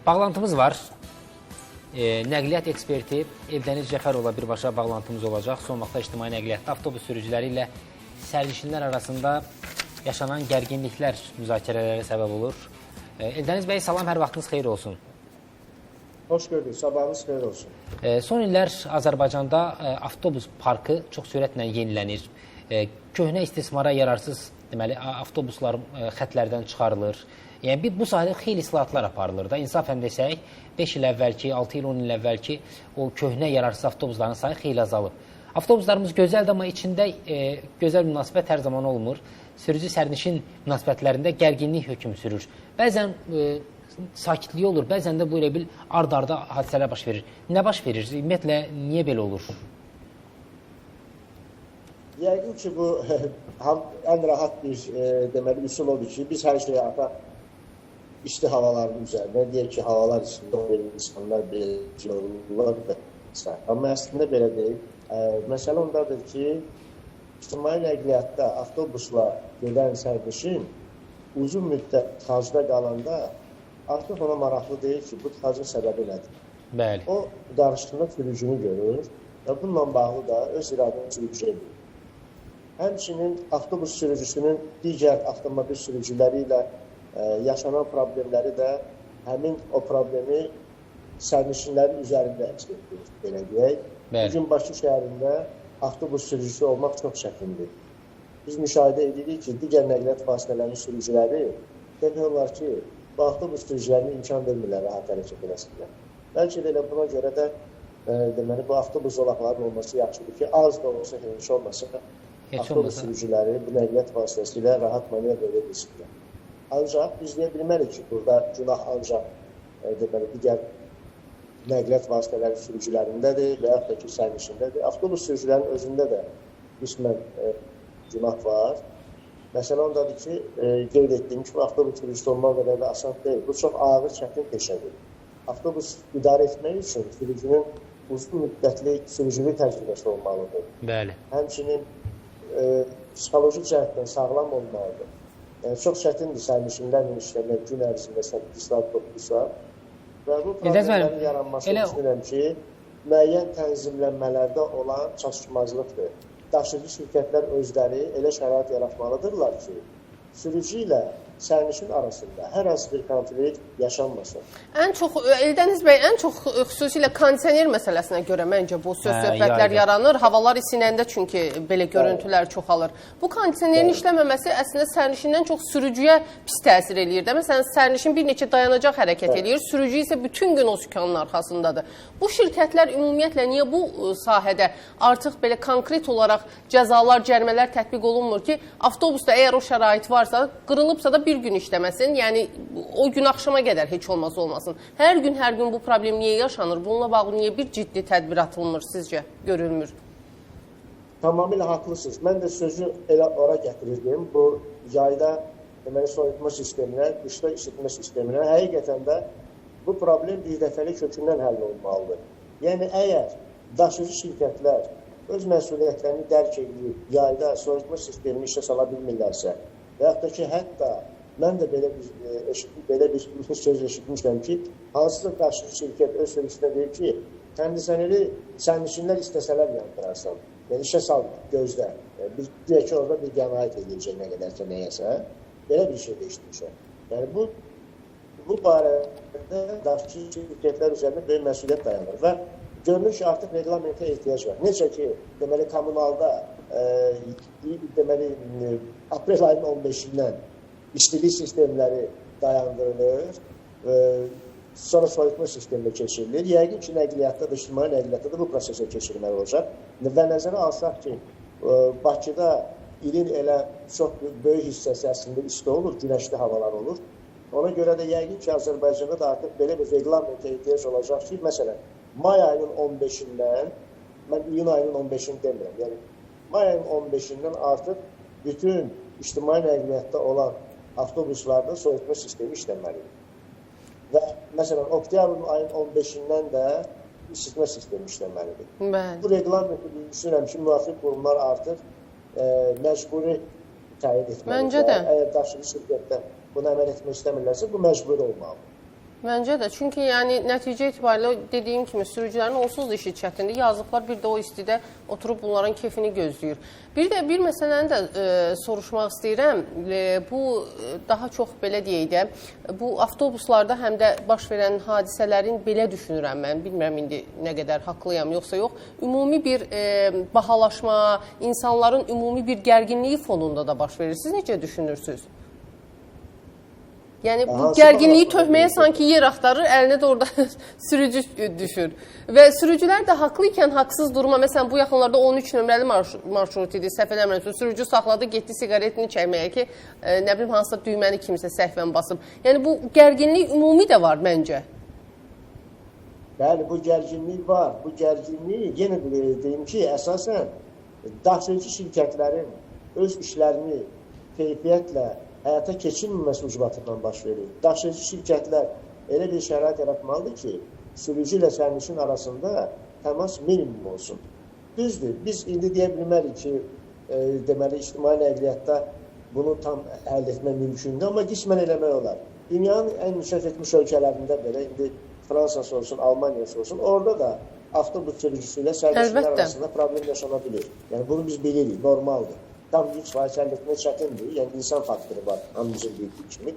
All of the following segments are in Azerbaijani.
Bağlantımız var. Nəqliyyat eksperti Eldəniz Cəfərovla birbaşa bağlantımız olacaq. Son vaxtda ictimai nəqliyyatda avtobus sürücüləri ilə sərnişinlər arasında yaşanan gərginliklər müzakirələrə səbəb olur. Eldəniz bəy, salam, hər vaxtınız xeyir olsun. Xoş gördük, sabahınız xeyir olsun. Son illər Azərbaycanda avtobus parkı çox sürətlə yenilənir. Köhnə istismara yararsız avtobuslar xətlərdən çıxarılır. Yəni, bu sahədə xeyli islahatlar aparılır da. İnsafən desək, 5 il əvvəlki, 6 il, 10 il əvvəlki o köhnə yararsız avtobusların sayı xeyli azalıb. Avtobuslarımız gözəldir, amma içində gözəl münasibət hər zaman olmur. Sürücü-sərnişin münasibətlərində gərginlik hökm sürür. Bəzən sakitliyi olur, bəzən də bu elə bil ard-arda hadisələr baş verir. Nə baş verir? Ümumiyyətlə, niyə belə olur? Yəqin ki, bu ən rahat bir deməli üsul odur ki, biz hər şeyi artıq isti havaların üzərində, deyək ki, havalar içində olan insanlar belə yorulurlar da. Amma əslində belə deyil. Məsələ ondadır ki, ictimai nəqliyyatda avtobusla gedən sərnişin uzun müddət tıxacda qalanda artıq ona maraqlı deyil ki, bu tıxacın səbəbi nədir? Bəli. O, qarşısında sürücünü görür və bununla bağlı da öz iradəni sürücü edir. Həmçinin avtobus sürücüsünün digər avtomobil sürücüləri ilə yaşanan problemləri də həmin o problemi sərnişinlərin üzərində əks etdirir, belə deyək. Bugün Bakı şəhərində avtobus sürücüsü olmaq çox çətindir. Biz müşahidə edirik ki, digər nəqliyyat vasitələrinin sürücüləri demək olar ki, bu avtobus sürücülərini imkan vermirlər rahat hərəkət eləsinlər. Bəlkə də elə buna görə də deməli, bu avtobus zolaqlarının olması yaxşıdır ki, az da olsa, heç olmasa avtobus sürücüləri bu nəqliyyat vasitəsi ilə rahat manevr edə bilsinlər. Ancaq biz deyə bilmərik ki, burada günah ancaq digər nəqliyyat vasitələri sürücülərindədir və yaxud da ki, sərnişindədir. Avtobus sürücülərinin özündə də qismən günah var. Məsələ ondadır ki, qeyd etdiyim kimi, avtobus sürücüsü olmaq qədər də asan deyil. Bu çox ağır, çətin peşədir. Avtobus idarə etmək üçün sürücünün uzun müddətli sürücülük təcrübəsi olmalıdır. Bəli. Həmçinin psixoloji cəhətdən sağlam olmalıdır. Yəni, çox çətindir sərnişinlərlə işləmək gün ərzində 8 saat, 9 saat. Və bu problemlərin yaranmasını düşünürəm ki, müəyyən tənzimlənmələrdə olan çatışmazlıqdır. Daşıyıcı şirkətlər özləri elə şərait yaratmalıdırlar ki, sürücü ilə sərnişin arasında hər hansı bir konflikt yaşanmasın. Ən çox, Eldəniz bəy, ən çox xüsusilə kondisioner məsələsinə görə məncə bu söz-söhbətlər yaranır. Havalar isinəndə çünki belə görüntülər çoxalır. Bu kondisionerin işləməməsi əslində sərnişindən çox sürücüyə pis təsir eləyir. Məsələn, sərnişin bir neçə dayanacaq hərəkət eləyir, sürücü isə bütün gün o sükanın arxasındadır. Bu şirkətlər ümumiyyətlə niyə bu sahədə artıq belə konkret olaraq cəzalar, cərimələr tətbiq olunmur ki, avtobusda əgər o şərait varsa, qırılıbsa da bir gün işləməsin, yəni o gün axşama qədər heç olmazsa olmasın. Hər gün bu problem niyə yaşanır? Bununla bağlı niyə bir ciddi tədbir atılmır sizcə, görülmür? Tamamilə haqlısınız. Mən də sözü elə ora gətirirdim. Bu yayda deməli soyutma sisteminə, qışda isitmə sisteminə həqiqətən də bu problem bir dəfəli kökündən həll olmalıdır. Yəni əgər daşıyıcı şirkətlər öz məsuliyyətlərini dərk edib, yayda soyutma sistemini işə sala bilmirlərsə və yaxud da ki, hətta mən də belə bir söz eşitmişəm ki, hansısa daşıyıcı şirkət öz sürücüsünə deyir ki, kondisiyoneri sərnişinlər istəsələr yandırarsan, yəni işə salma, gözlə. Deyək ki, orada bir qənaət ediləcək nə qədərsə nəyəsə, belə bir şey də eşitmişəm. Yəni bu barədə daşıyıcı şirkətlər üzərində böyük məsuliyyət dayanır və görünür ki, artıq reglamentə ehtiyac var. Necə ki, deməli, kommunalda deməli, aprel ayının 15-dən istilik sistemləri dayandırılır, sonra soyutma sisteminə keçirilir. Yəqin ki, nəqliyyatda da, ictimai nəqliyyatda da bu prosesə keçirməli olacaq. Və nəzərə alsaq ki, Bakıda ilin elə çox böyük hissəsi əslində isti olur, günəşli havalar olur. Ona görə də yəqin ki, Azərbaycanda da artıq belə bir reglamentə ehtiyac olacaq ki, məsələn, may ayının 15-dən, mən iyun ayının 15-ini demirəm, yəni may ayının 15-dən artıq bütün ictimai nəqliyyatda olan avtobuslarda soyutma sistemi işlənməlidir. Və məsələn, oktyabr ayının 15-dən də isitmə sistemi işlənməlidir. Bu reglamenti düşünürəm ki, müvafiq qurumlar artıq məcburi təyin etməlidir. Məncə də. Əgər daşıyıcı şirkətdə bunu əməl etmək istəmirlərsə, bu məcburi olmalıdır. Məncə də, çünki yəni nəticə itibarilə dediyim kimi sürücülərin onsuz da işi çətindir. Yazıqlar bir də o istidə oturub bunların keyfini gözləyir. Bir də bir məsələni də soruşmaq istəyirəm. Bu daha çox belə deyək də, bu avtobuslarda həm də baş verən hadisələrin belə düşünürəm mən. Bilmirəm indi nə qədər haqlıyam yoxsa yox. Ümumi bir bahalaşma, insanların ümumi bir gərginliyi fonunda da baş verir. Siz necə düşünürsünüz? Yəni bu gərginliyi töhməyə sanki yer axtarır, əlinə də orada sürücü düşür. Və sürücülər də haqlı ikən haqsız duruma, məsələn bu yaxınlarda 13 nömrəli marşrut idi, səhv eləmirəmsə, sürücü saxladı, getdi siqaretini çəkməyə ki, nə bilim hansısa düyməni kimsə səhvən basıb. Yəni bu gərginlik ümumi də var məncə. Bəli, bu gərginlik var. Bu gərginlik yenə deyim ki, əsasən daşıyıcı şirkətlərin öz işlərini keyfiyyətlə həyata keçirilməməsi ucbatından baş verir. Daşıyıcı şirkətlər elə bir şərait yaratmalıdır ki, sürücü ilə sərnişin arasında təmas minimum olsun. Düzdür, biz indi deyə bilmərik ki, deməli, ictimai nəqliyyatda bunu tam həll etmək mümkündür, amma qismən eləmək olar. Dünyanın ən inkişaf etmiş ölkələrində belə, indi Fransası olsun, Almaniyası olsun, orada da avtobus sürücüsü ilə sərnişinlər arasında problem yaşana bilir. Yəni, bunu biz bilirik, normaldır. Tam 100% həll etmək çətindir, yəni insan faktoru var, hamımızın bildiyi kimi.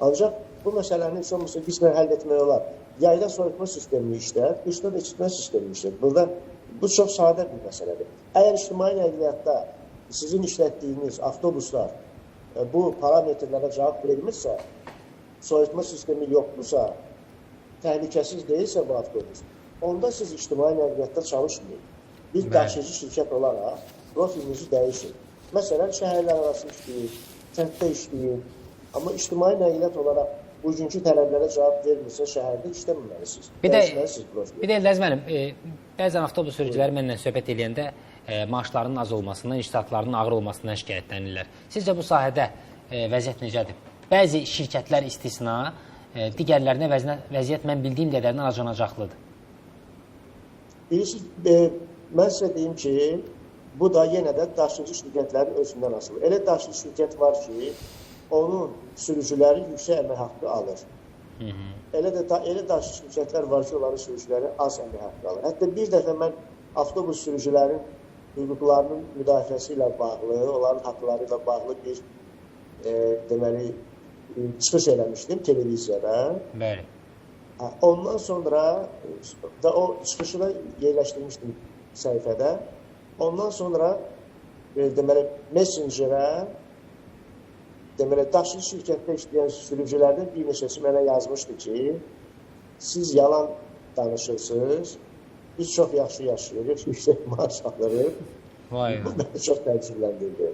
Ancaq bu məsələni heç olmasa qismən həll etmək olar. Yayda soyutma sistemini işlər, qışda da içitmə sistemini işlər. Burada bu çox sadə bir məsələdir. Əgər ictimai nəqliyyatda sizin işlətdiyiniz avtobuslar bu parametrlərə cavab verilmirsə, soyutma sistemi yoxdursa, təhlükəsiz deyilsə bu avtobus, onda siz ictimai nəqliyyatda çalışmayın. Biz daşıyıcı şirkət olaraq profilinizi dəyişin. Məsələn, şəhərlər arası işləyir, kənddə işləyir. Amma ictimai nəqliyyat olaraq bugünkü tələblərə cavab vermirsə, şəhərdə işləməməlisiniz. Bir də Ləzim müəllim, bəzən avtobus sürücüləri mənlə söhbət edəndə maaşlarının az olmasından, iştiraklarının ağır olmasından şikayətlənirlər. Sizcə bu sahədə vəziyyət necədir? Bəzi şirkətlər istisna, digərlərinə vəziyyət mən bildiyim qədərindən acınacaqlıdır. Bilirsiniz, mən sizə deyim ki, bu da yenə də daşıyıcı şirkətlərin özündən asılı. Elə daşıyıcı şirkət var ki, onun sürücüləri yüksək əmək haqqı alır. Elə daşıyıcı şirkətlər var ki, onların sürücüləri az əmək haqqı alır. Hətta bir dəfə mən avtobus sürücülərin hüquqlarının müdafiəsi ilə bağlı, onların haqları ilə bağlı bir deməli, çıxış eləmişdim televiziyada. Bəli. Ondan sonra da o çıxışı da yerləşdirmişdim səhifədə. Ondan sonra deməli, Messengerə deməli, daşıyıcı şirkətdə işləyən sürücülərdən bir neçəsi mənə yazmışdı ki, siz yalan danışırsınız, biz çox yaxşı yaşayırıq, yüksək maaş alırıq. Bu məni çox təəccübləndirdi.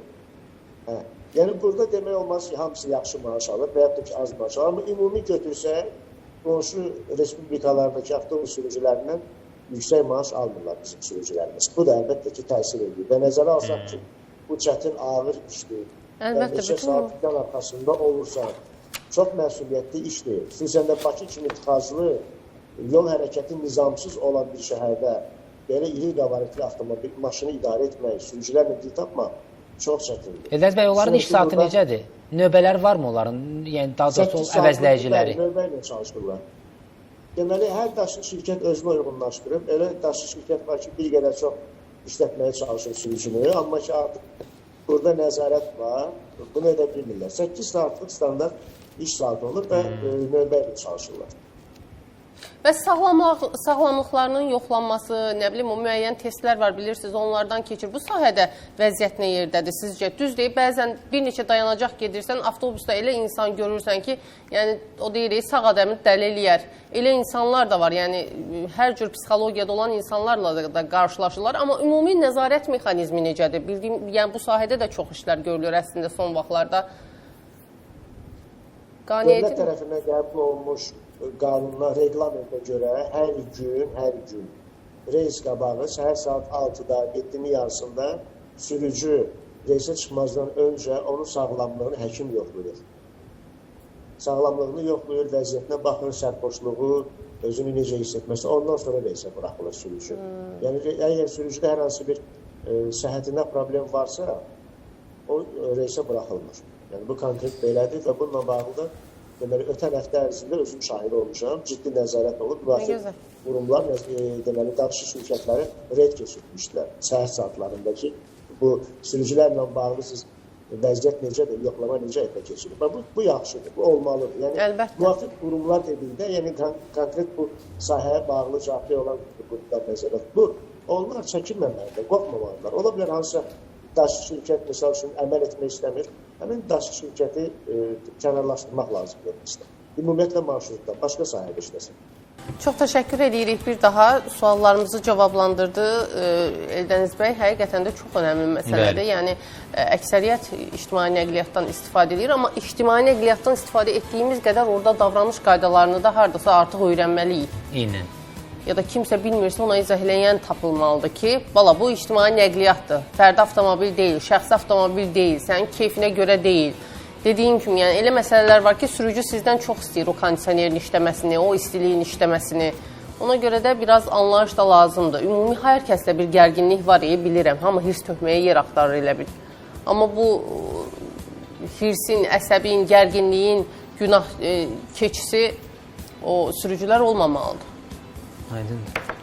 Yəni, burada demək olmaz ki, hamısı yaxşı maaş alır və yaxud da ki, az maaş alır. Amma ümumi götürsək, qonşu respublikalardakı avtobus sürücülərindən yüksək maaş almırlar bizim sürücülərimiz. Bu da əlbəttə ki, təsir edir. Və nəzərə alsaq ki, bu çətin ağır işdir. Əlbəttə, neçə saatlıqdan arxasında olursa, çox məsuliyyətli işdir. Xüsusən də Bakı kimi tıxaclı, yol hərəkəti nizamsız olan bir şəhərdə belə iri qabaritli avtomobil maşını idarə etmək, sürücülərlə dil tapmaq çox çətindir. Əlbəttə bəy, onların iş saatı necədir? Növbələr varmı onların? Yəni, daha doğrusu əvəzləyiciləri? Növbə ilə çalışdırırlar. Deməli, hər daşıyıcı şirkət özünü uyğunlaşdırıb. Elə daşıyıcı şirkət var ki, bir qədər çox işlətməyə çalışır sürücünü. Amma ki, artıq burada nəzarət var. Bunu edə bilmirlər. 8 saatlıq standart iş saatı olur və növbə ilə çalışırlar. Və sağlamlıqlarının yoxlanması, nə bilim, o müəyyən testlər var, bilirsiniz, onlardan keçir. Bu sahədə vəziyyət nə yerdədir sizcə? Düz deyib, bəzən bir neçə dayanacaq gedirsən, avtobusda elə insan görürsən ki, yəni, o deyirik, sağ adamı dəli eləyər. Elə insanlar da var, yəni, hər cür psixologiyada olan insanlarla da qarşılaşırlar. Amma ümumi nəzarət mexanizmi necədir? Bildiyim, yəni, bu sahədə də çox işlər görülür əslində son vaxtlarda. Dövlət tərəfindən qəbul olunmuş qanunlar, reglamentə görə hər gün reys qabağı səhər saat 6-da, 7-nin yarısında sürücü reysə çıxmazdan öncə onun sağlamlığını həkim yoxlayır. Sağlamlığını yoxlayır, vəziyyətinə baxır, sərxoşluğu, özünü necə hiss etməsi, ondan sonra reysə buraxılır sürücü. Yəni, əgər sürücüdə hər hansı bir səhhətində problem varsa, o reysə buraxılmır. Yəni, bu konkret belədir və bununla bağlı da deməli, ötən həftə ərzində özüm şahid olmuşam. Ciddi nəzarət olub. gözəl. Qurumlar, deməli, daşışı şirkətləri reyd keçirmişdilər səhər saatlarında ki, bu sürücülərlə bağlı siz vəziyyət necədir, yoxlama necə həyata keçirir. Bu yaxşıdır, bu olmalıdır. Yəni, Əlbəttə. müvafiq qurumlar dedikdə, yəni konkret bu sahəyə bağlı cavablı olan qurumlar nəzərət. Onlar çəkinməməlidir, qorxmamalıdırlar. Ola bilər hansısa daşışı şirkət, misal üçün, əməl etmək istəmir. Həmin daşışı şirkəti kənarlaşdırmaq lazımdır. Ümumiyyətlə marşrutda, başqa sahədə işləsin. Çox təşəkkür edirik bir daha. Suallarımızı cavablandırdı Eldəniz bəy. Həqiqətən də çox önəmli məsələdir. Yəni, əksəriyyət ictimai nəqliyyatdan istifadə edir, amma ictimai nəqliyyatdan istifadə etdiyimiz qədər orada davranış qaydalarını da hardasa artıq öyrənməliyik. Eynən. Ya da kimsə bilmirsə ona izah eləyən tapılmalıdır ki, bala bu ictimai nəqliyyatdır, fərdi avtomobil deyil, şəxsi avtomobil deyil, sənin keyfinə görə deyil. Dediyim kimi, yəni elə məsələlər var ki, sürücü sizdən çox istəyir o kondisionerin işləməsini, o istiliyin işləməsini. Ona görə də biraz anlayış da lazımdır. Ümumi hər kəsdə bir gərginlik var, bilirəm. Hamı hirs tökməyə yer axtarır elə bil. Amma bu hirsin, əsəbin, gərginliyin günah keçisi o sürücülər olmamalıdır. Aydın.